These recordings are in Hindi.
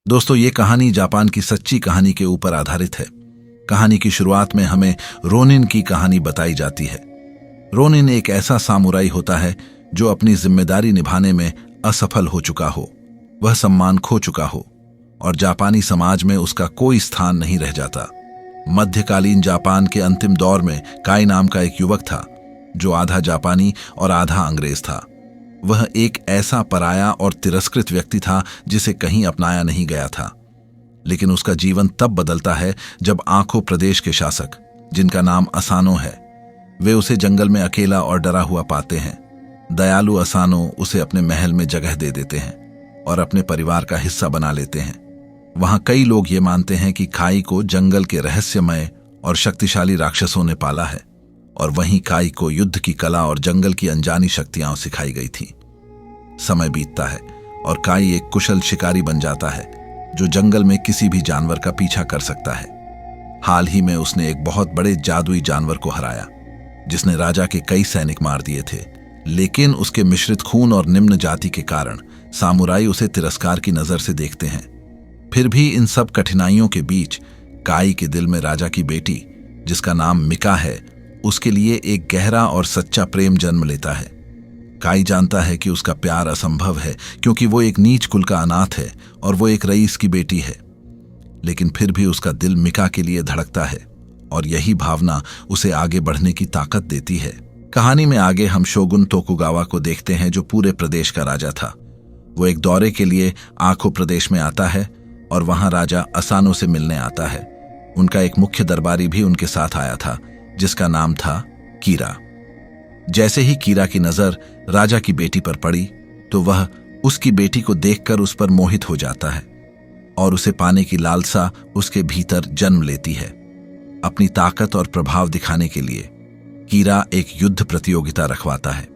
दोस्तों, ये कहानी जापान की सच्ची कहानी के ऊपर आधारित है। कहानी की शुरुआत में हमें रोनिन की कहानी बताई जाती है। रोनिन एक ऐसा सामुराई होता है जो अपनी जिम्मेदारी निभाने में असफल हो चुका हो, वह सम्मान खो चुका हो और जापानी समाज में उसका कोई स्थान नहीं रह जाता। मध्यकालीन जापान के अंतिम दौर में काई नाम का एक युवक था जो आधा जापानी और आधा अंग्रेज था। वह एक ऐसा पराया और तिरस्कृत व्यक्ति था जिसे कहीं अपनाया नहीं गया था। लेकिन उसका जीवन तब बदलता है जब आखो प्रदेश के शासक, जिनका नाम असानो है, वे उसे जंगल में अकेला और डरा हुआ पाते हैं। दयालु असानो उसे अपने महल में जगह दे देते हैं और अपने परिवार का हिस्सा बना लेते हैं। वहां कई लोग ये मानते हैं कि काई को जंगल के रहस्यमय और शक्तिशाली राक्षसों ने पाला है और वहीं काई को युद्ध की कला और जंगल की अनजानी शक्तियां सिखाई गई थी। समय बीतता है और काई एक कुशल शिकारी बन जाता है जो जंगल में किसी भी जानवर का पीछा कर सकता है। हाल ही में उसने एक बहुत बड़े जादुई जानवर को हराया जिसने राजा के कई सैनिक मार दिए थे, लेकिन उसके मिश्रित खून और निम्न जाति के कारण सामुराई उसे तिरस्कार की नजर से देखते हैं। फिर भी इन सब कठिनाइयों के बीच काई के दिल में राजा की बेटी, जिसका नाम मिका है, उसके लिए एक गहरा और सच्चा प्रेम जन्म लेता है। काई जानता है कि उसका प्यार असंभव है क्योंकि वो एक नीच कुल का अनाथ है और वो एक रईस की बेटी है, लेकिन फिर भी उसका दिल मिका के लिए धड़कता है और यही भावना उसे आगे बढ़ने की ताकत देती है। कहानी में आगे हम शोगुन तोकुगावा को देखते हैं जो पूरे प्रदेश का राजा था। वो एक दौरे के लिए आखो प्रदेश में आता है और वहां राजा असानो से मिलने आता है। उनका एक मुख्य दरबारी भी उनके साथ आया था जिसका नाम था कीरा। जैसे ही कीरा की नजर राजा की बेटी पर पड़ी तो वह उसकी बेटी को देखकर उस पर मोहित हो जाता है और उसे पाने की लालसा उसके भीतर जन्म लेती है। अपनी ताकत और प्रभाव दिखाने के लिए कीरा एक युद्ध प्रतियोगिता रखवाता है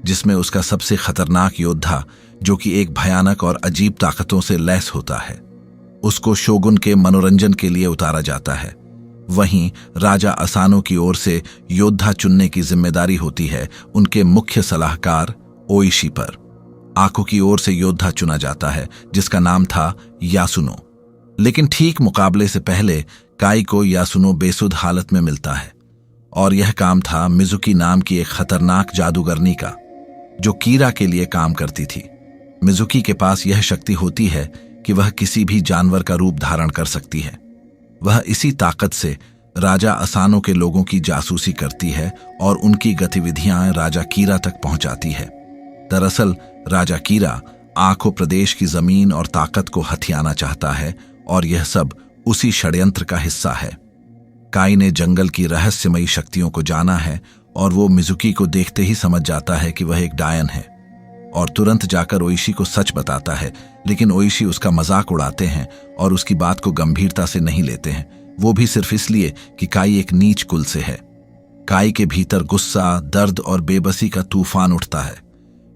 जिसमें उसका सबसे खतरनाक योद्धा, जो कि एक भयानक और अजीब ताकतों से लैस होता है, उसको शोगुन के मनोरंजन के लिए उतारा जाता है। वहीं राजा असानो की ओर से योद्धा चुनने की जिम्मेदारी होती है उनके मुख्य सलाहकार ओइशी पर। आखो की ओर से योद्धा चुना जाता है जिसका नाम था यासुनो। लेकिन ठीक मुकाबले से पहले काई को यासुनो बेसुध हालत में मिलता है और यह काम था मिजुकी नाम की एक खतरनाक जादूगरनी का जो कीरा के लिए काम करती थी। मिजुकी के पास यह शक्ति होती है कि वह किसी भी जानवर का रूप धारण कर सकती है। वह इसी ताकत से राजा असानो के लोगों की जासूसी करती है और उनकी गतिविधियां राजा कीरा तक पहुंचाती है। दरअसल राजा कीरा आखो प्रदेश की जमीन और ताकत को हथियाना चाहता है और यह सब उसी षड्यंत्र का हिस्सा है। काई ने जंगल की रहस्यमयी शक्तियों को जाना है और वो मिजुकी को देखते ही समझ जाता है कि वह एक डायन है और तुरंत जाकर ओइशी को सच बताता है। लेकिन ओइशी उसका मजाक उड़ाते हैं और उसकी बात को गंभीरता से नहीं लेते हैं, वो भी सिर्फ इसलिए कि काई एक नीच कुल से है। काई के भीतर गुस्सा, दर्द और बेबसी का तूफान उठता है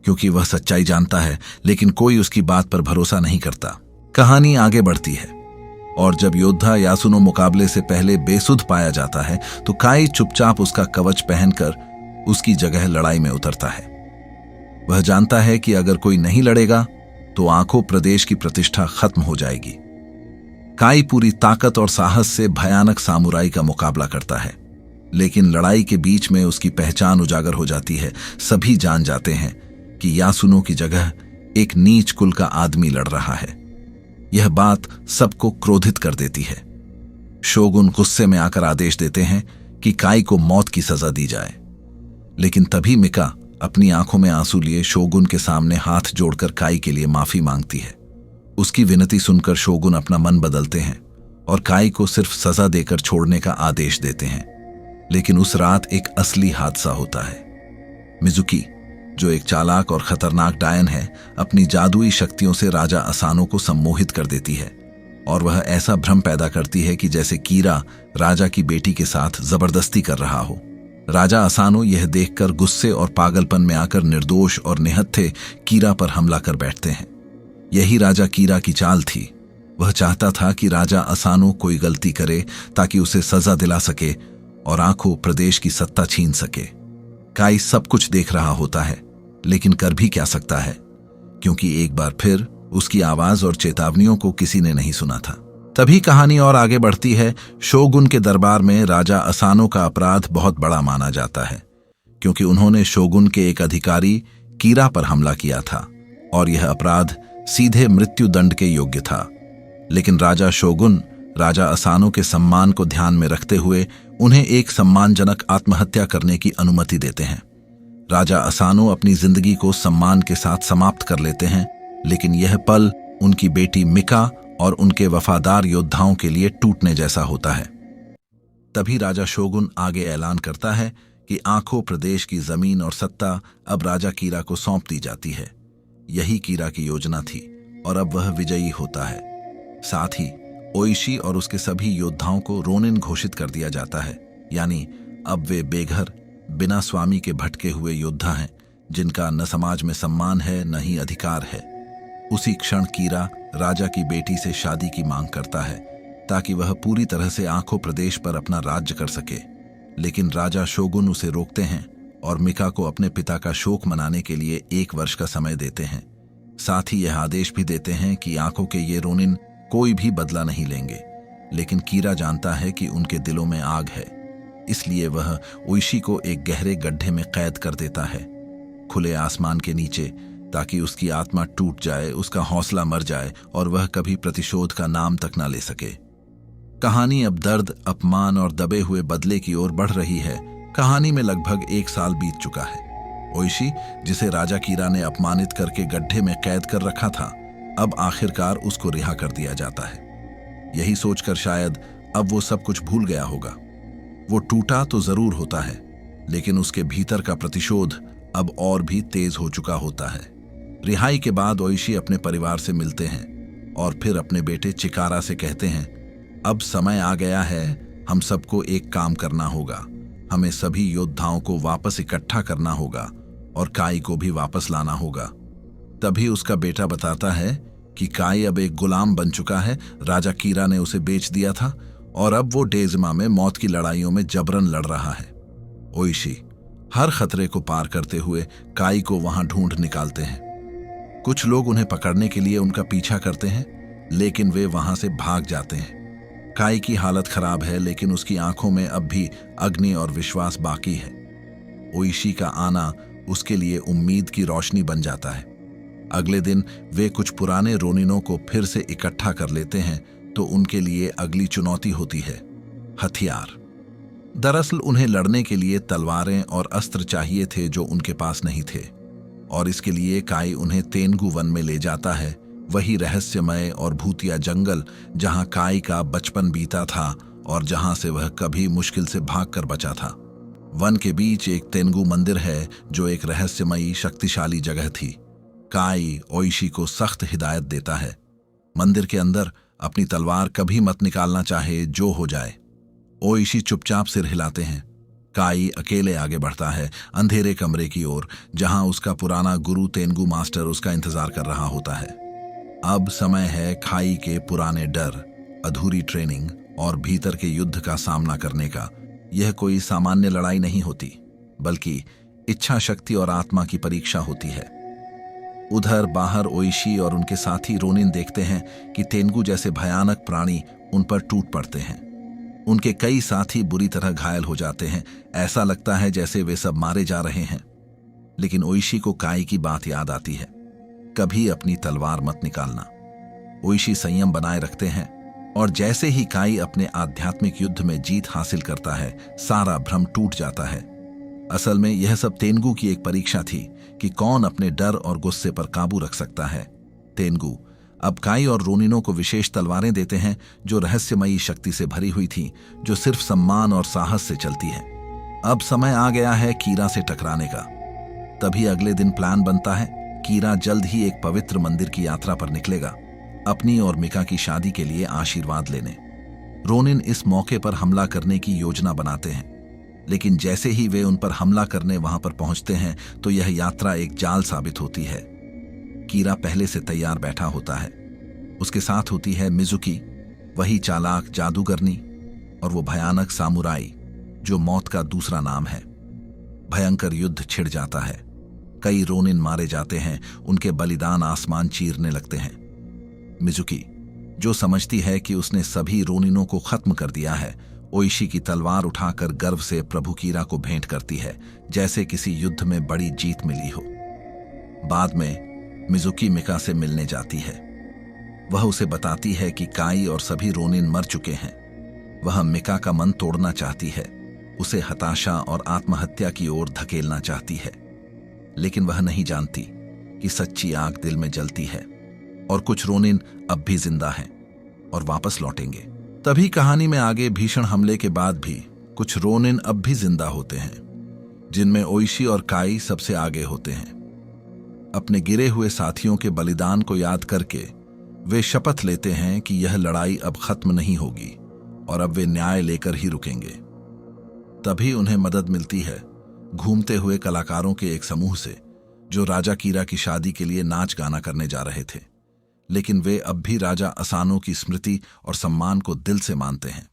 क्योंकि वह सच्चाई जानता है लेकिन कोई उसकी बात पर भरोसा नहीं करता। कहानी आगे बढ़ती है और जब योद्धा यासुनो मुकाबले से पहले बेसुध पाया जाता है तो काई चुपचाप उसका कवच पहनकर उसकी जगह लड़ाई में उतरता है। वह जानता है कि अगर कोई नहीं लड़ेगा तो आखो प्रदेश की प्रतिष्ठा खत्म हो जाएगी। काई पूरी ताकत और साहस से भयानक सामुराई का मुकाबला करता है, लेकिन लड़ाई के बीच में उसकी पहचान उजागर हो जाती है। सभी जान जाते हैं कि यासुनो की जगह एक नीच कुल का आदमी लड़ रहा है। यह बात सबको क्रोधित कर देती है। शोगुन गुस्से में आकर आदेश देते हैं कि काई को मौत की सजा दी जाए, लेकिन तभी मिका अपनी आंखों में आंसू लिए शोगुन के सामने हाथ जोड़कर काई के लिए माफी मांगती है। उसकी विनती सुनकर शोगुन अपना मन बदलते हैं और काई को सिर्फ सजा देकर छोड़ने का आदेश देते हैं। लेकिन उस रात एक असली हादसा होता है। मिजुकी, जो एक चालाक और खतरनाक डायन है, अपनी जादुई शक्तियों से राजा असानो को सम्मोहित कर देती है और वह ऐसा भ्रम पैदा करती है कि जैसे कीरा राजा की बेटी के साथ जबरदस्ती कर रहा हो। राजा असानो यह देखकर गुस्से और पागलपन में आकर निर्दोष और निहत्थे कीरा पर हमला कर बैठते हैं। यही राजा कीरा की चाल थी। वह चाहता था कि राजा असानो कोई गलती करे ताकि उसे सजा दिला सके और आखो प्रदेश की सत्ता छीन सके। काई सब कुछ देख रहा होता है, लेकिन कर भी क्या सकता है, क्योंकि एक बार फिर उसकी आवाज और चेतावनियों को किसी ने नहीं सुना था। तभी कहानी और आगे बढ़ती है। शोगुन के दरबार में राजा असानो का अपराध बहुत बड़ा माना जाता है, क्योंकि उन्होंने शोगुन के एक अधिकारी कीरा पर हमला किया था और यह अपराध सीधे मृत्यु दंड के योग्य था। लेकिन राजा शोगुन राजा असानो के सम्मान को ध्यान में रखते हुए उन्हें एक सम्मानजनक आत्महत्या करने की अनुमति देते हैं। राजा असानो अपनी जिंदगी को सम्मान के साथ समाप्त कर लेते हैं, लेकिन यह पल उनकी बेटी मिका और उनके वफादार योद्धाओं के लिए टूटने जैसा होता है। तभी राजा शोगुन आगे ऐलान करता है कि आंखों प्रदेश की जमीन और सत्ता अब राजा कीरा को सौंप दी जाती है। यही कीरा की योजना थी और अब वह विजयी होता है। साथ ही ओइशी और उसके सभी योद्धाओं को रोनिन घोषित कर दिया जाता है, यानी अब वे बेघर, बिना स्वामी के भटके हुए योद्धा हैं, जिनका न समाज में सम्मान है न ही अधिकार है। उसी क्षण कीरा राजा की बेटी से शादी की मांग करता है ताकि वह पूरी तरह से आंखों प्रदेश पर अपना राज्य कर सके, लेकिन राजा शोगुन उसे रोकते हैं और मिका को अपने पिता का शोक मनाने के लिए 1 वर्ष का समय देते हैं। साथ ही यह आदेश भी देते हैं कि आंखों के ये रोनिन कोई भी बदला नहीं लेंगे। लेकिन कीरा जानता है कि उनके दिलों में आग है, इसलिए वह ओइशी को एक गहरे गड्ढे में कैद कर देता है, खुले आसमान के नीचे, ताकि उसकी आत्मा टूट जाए, उसका हौसला मर जाए और वह कभी प्रतिशोध का नाम तक ना ले सके। कहानी अब दर्द, अपमान और दबे हुए बदले की ओर बढ़ रही है। कहानी में लगभग 1 साल बीत चुका है। ओइशी, जिसे राजा कीरा ने अपमानित करके गड्ढे में कैद कर रखा था, अब आखिरकार उसको रिहा कर दिया जाता है। यही सोचकर शायद अब वो सब कुछ भूल गया होगा। वो टूटा तो जरूर होता है, लेकिन उसके भीतर का प्रतिशोध अब और भी तेज हो चुका होता है। रिहाई के बाद ओइशी अपने परिवार से मिलते हैं और फिर अपने बेटे चिकारा से कहते हैं, अब समय आ गया है, हम सबको एक काम करना होगा। हमें सभी योद्धाओं को वापस इकट्ठा करना होगा और काई को भी वापस लाना होगा। तभी उसका बेटा बताता है कि काई अब एक गुलाम बन चुका है। राजा कीरा ने उसे बेच दिया था और अब वो डेजमा में मौत की लड़ाइयों में जबरन लड़ रहा है। ओइशी हर खतरे को पार करते हुए काई को वहां ढूंढ निकालते हैं। कुछ लोग उन्हें पकड़ने के लिए उनका पीछा करते हैं, लेकिन वे वहां से भाग जाते हैं। काई की हालत खराब है, लेकिन उसकी आंखों में अब भी अग्नि और विश्वास बाकी है। ओइशी का आना उसके लिए उम्मीद की रोशनी बन जाता है। अगले दिन वे कुछ पुराने रोनिनों को फिर से इकट्ठा कर लेते हैं, तो उनके लिए अगली चुनौती होती है हथियार। दरअसल उन्हें लड़ने के लिए तलवारें और अस्त्र चाहिए थे जो उनके पास नहीं थे, और इसके लिए काई उन्हें तेनगु वन में ले जाता है, वही रहस्यमय और भूतिया जंगल जहां काई का बचपन बीता था और जहां से वह कभी मुश्किल से भागकर बचा था। वन के बीच एक तेनगु मंदिर है जो एक रहस्यमयी शक्तिशाली जगह थी। काई ओइशी को सख्त हिदायत देता है, मंदिर के अंदर अपनी तलवार कभी मत निकालना, चाहे जो हो जाए। ओइशी चुपचाप सिर हिलाते हैं। काई अकेले आगे बढ़ता है अंधेरे कमरे की ओर, जहां उसका पुराना गुरु तेनगु मास्टर उसका इंतजार कर रहा होता है। अब समय है खाई के पुराने डर, अधूरी ट्रेनिंग और भीतर के युद्ध का सामना करने का। यह कोई सामान्य लड़ाई नहीं होती, बल्कि इच्छा शक्ति और आत्मा की परीक्षा होती है। उधर बाहर ओइशी और उनके साथी रोनिन देखते हैं कि तेनगु जैसे भयानक प्राणी उन पर टूट पड़ते हैं। उनके कई साथी बुरी तरह घायल हो जाते हैं। ऐसा लगता है जैसे वे सब मारे जा रहे हैं। लेकिन ओइशी को काई की बात याद आती है, कभी अपनी तलवार मत निकालना। ओइशी संयम बनाए रखते हैं, और जैसे ही काई अपने आध्यात्मिक युद्ध में जीत हासिल करता है, सारा भ्रम टूट जाता है। असल में यह सब तेनगु की एक परीक्षा थी कि कौन अपने डर और गुस्से पर काबू रख सकता है। तेनगु अब काई और रोनिनों को विशेष तलवारें देते हैं जो रहस्यमयी शक्ति से भरी हुई थी, जो सिर्फ सम्मान और साहस से चलती है। अब समय आ गया है कीरा से टकराने का। तभी अगले दिन प्लान बनता है। कीरा जल्द ही एक पवित्र मंदिर की यात्रा पर निकलेगा, अपनी और मिका की शादी के लिए आशीर्वाद लेने। रोनिन इस मौके पर हमला करने की योजना बनाते हैं, लेकिन जैसे ही वे उन पर हमला करने वहां पर पहुंचते हैं तो यह यात्रा एक जाल साबित होती है। कीरा पहले से तैयार बैठा होता है। उसके साथ होती है मिजुकी, वही चालाक जादूगरनी, और वो भयानक सामुराई जो मौत का दूसरा नाम है। भयंकर युद्ध छिड़ जाता है। कई रोनिन मारे जाते हैं, उनके बलिदान आसमान चीरने लगते हैं। मिजुकी, जो समझती है कि उसने सभी रोनिनों को खत्म कर दिया है, ओइशी की तलवार उठाकर गर्व से प्रभु कीरा को भेंट करती है, जैसे किसी युद्ध में बड़ी जीत मिली हो। बाद में मिजुकी मिका से मिलने जाती है। वह उसे बताती है कि काई और सभी रोनिन मर चुके हैं। वह मिका का मन तोड़ना चाहती है, उसे हताशा और आत्महत्या की ओर धकेलना चाहती है, लेकिन वह नहीं जानती कि सच्ची आग दिल में जलती है और कुछ रोनिन अब भी जिंदा हैं और वापस लौटेंगे। तभी कहानी में आगे भीषण हमले के बाद भी कुछ रोनिन अब भी जिंदा होते हैं, जिनमें ओइशी और काई सबसे आगे होते हैं। अपने गिरे हुए साथियों के बलिदान को याद करके वे शपथ लेते हैं कि यह लड़ाई अब खत्म नहीं होगी और अब वे न्याय लेकर ही रुकेंगे। तभी उन्हें मदद मिलती है घूमते हुए कलाकारों के एक समूह से, जो राजा कीरा की शादी के लिए नाच गाना करने जा रहे थे, लेकिन वे अब भी राजा असानो की स्मृति और सम्मान को दिल से मानते हैं।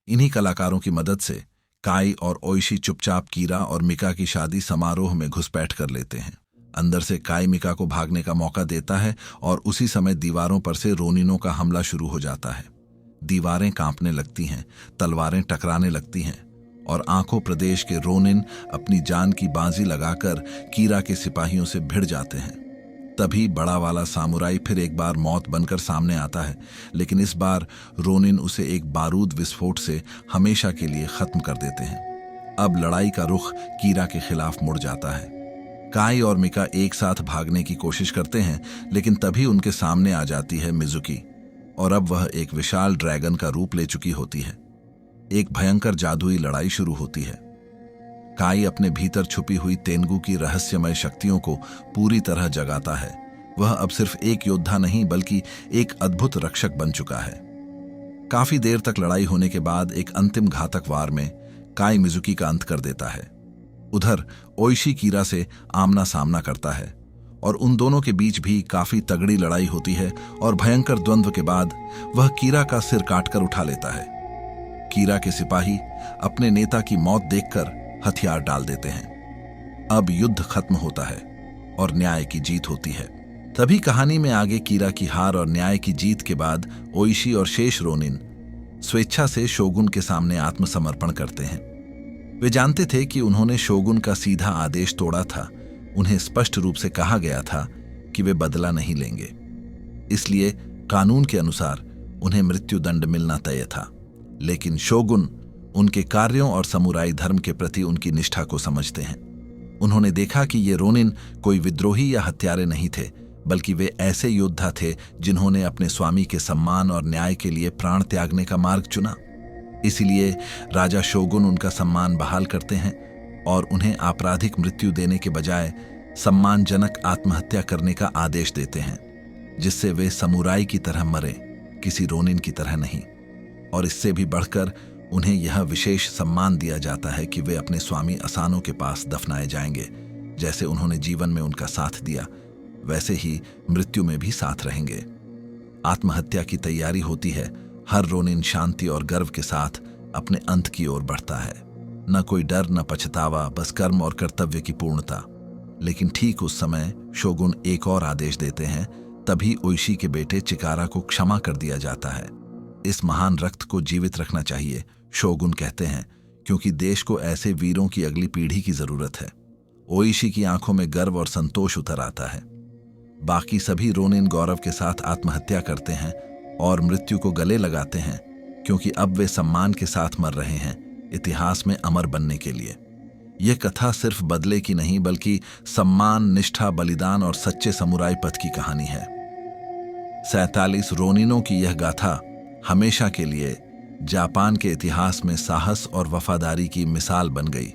इन्हीं कलाकारों की मदद से काई और ओइशी चुपचाप कीरा और मिका की शादी समारोह में घुसपैठ कर लेते हैं। अंदर से काई मिका को भागने का मौका देता है और उसी समय दीवारों पर से रोनिनों का हमला शुरू हो जाता है। दीवारें कांपने लगती हैं, तलवारें टकराने लगती हैं और आंखों प्रदेश के रोनिन अपनी जान की बाजी लगाकर कीरा के सिपाहियों से भिड़ जाते हैं। तभी बड़ा वाला सामुराई फिर एक बार मौत बनकर सामने आता है, लेकिन इस बार रोनिन उसे एक बारूद विस्फोट से हमेशा के लिए खत्म कर देते हैं। अब लड़ाई का रुख कीरा के खिलाफ मुड़ जाता है। काई और मिका एक साथ भागने की कोशिश करते हैं, लेकिन तभी उनके सामने आ जाती है मिजुकी, और अब वह एक विशाल ड्रैगन का रूप ले चुकी होती है। एक भयंकर जादुई लड़ाई शुरू होती है। काई अपने भीतर छुपी हुई तेंगु की रहस्यमय शक्तियों को पूरी तरह जगाता है। वह अब सिर्फ एक योद्धा नहीं बल्कि एक अद्भुत रक्षक बन चुका है। काफी देर तक लड़ाई होने के बाद एक अंतिम घातक वार में काई मिजुकी का अंत कर देता है। उधर ओइशी कीरा से आमना सामना करता है और उन दोनों के बीच भी काफी तगड़ी लड़ाई होती है और भयंकर द्वंद्व के बाद वह कीरा का सिर काटकर उठा लेता है। कीरा के सिपाही अपने नेता की मौत देखकर हथियार डाल देते हैं। अब युद्ध खत्म होता है और न्याय की जीत होती है। तभी कहानी में आगे कीरा की हार और न्याय की जीत के बाद ओइशी और शेष रोनिन स्वेच्छा से शोगुन के सामने आत्मसमर्पण करते हैं। वे जानते थे कि उन्होंने शोगुन का सीधा आदेश तोड़ा था। उन्हें स्पष्ट रूप से कहा गया था कि वे बदला नहीं लेंगे, इसलिए कानून के अनुसार उन्हें मृत्युदंड मिलना तय था। लेकिन शोगुन उनके कार्यों और समुराई धर्म के प्रति उनकी निष्ठा को समझते हैं। उन्होंने देखा कि ये रोनिन कोई विद्रोही या हत्यारे नहीं थे, बल्कि वे ऐसे योद्धा थे जिन्होंने अपने स्वामी के सम्मान और न्याय के लिए प्राण त्यागने का मार्ग चुना। इसलिए राजा शोगुन उनका सम्मान बहाल करते हैं और उन्हें आपराधिक मृत्यु देने के बजाय सम्मानजनक आत्महत्या करने का आदेश देते हैं, जिससे वे समुराई की तरह मरे, किसी रोनिन की तरह नहीं। और इससे भी बढ़कर उन्हें यह विशेष सम्मान दिया जाता है कि वे अपने स्वामी असानो के पास दफनाए जाएंगे। जैसे उन्होंने जीवन में उनका साथ दिया, वैसे ही मृत्यु में भी साथ रहेंगे। आत्महत्या की तैयारी होती है। हर रोनिन शांति और गर्व के साथ अपने अंत की ओर बढ़ता है। न कोई डर, न पछतावा, बस कर्म और कर्तव्य की पूर्णता। लेकिन ठीक उस समय शोगुन एक और आदेश देते हैं। तभी ओइशी के बेटे चिकारा को क्षमा कर दिया जाता है। इस महान रक्त को जीवित रखना चाहिए, शोगुन कहते हैं, क्योंकि देश को ऐसे वीरों की अगली पीढ़ी की जरूरत है। ओइशी की आंखों में गर्व और संतोष उतर आता है। बाकी सभी रोनिन गौरव के साथ आत्महत्या करते हैं और मृत्यु को गले लगाते हैं, क्योंकि अब वे सम्मान के साथ मर रहे हैं, इतिहास में अमर बनने के लिए। यह कथा सिर्फ बदले की नहीं, बल्कि सम्मान, निष्ठा, बलिदान और सच्चे समुराई पथ की कहानी है। 47 रोनिनों की यह गाथा हमेशा के लिए जापान के इतिहास में साहस और वफादारी की मिसाल बन गई।